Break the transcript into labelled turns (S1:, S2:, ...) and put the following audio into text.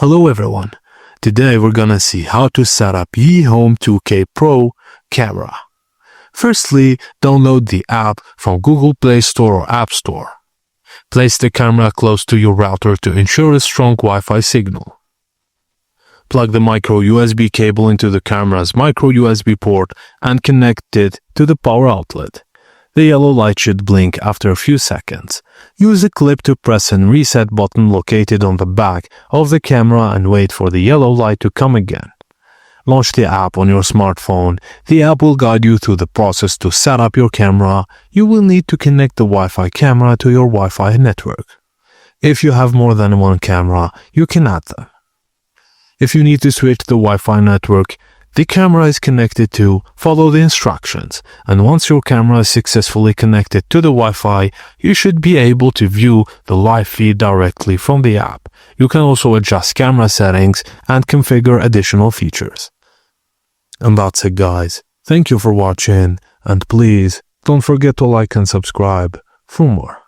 S1: Hello everyone, today we're gonna see how to set up eHome 2K Pro camera. Firstly, download the app from Google Play Store or App Store. Place the camera close to your router to ensure a strong Wi-Fi signal. Plug the micro USB cable into the camera's micro USB port and connect it to the power outlet. The yellow light should blink after a few seconds. Use a clip to press and reset button located on the back of the camera and wait for the yellow light to come again. Launch the app on your smartphone. The app will guide you through the process to set up your camera. You will need to connect the Wi-Fi camera to your Wi-Fi network. If you have more than one camera, you can add them. If you need to switch the Wi-Fi network the camera is connected to, follow the instructions, and once your camera is successfully connected to the Wi-Fi, you should be able to view the live feed directly from the app. You can also adjust camera settings and configure additional features. And that's it, guys. Thank you for watching, and please don't forget to like and subscribe for more.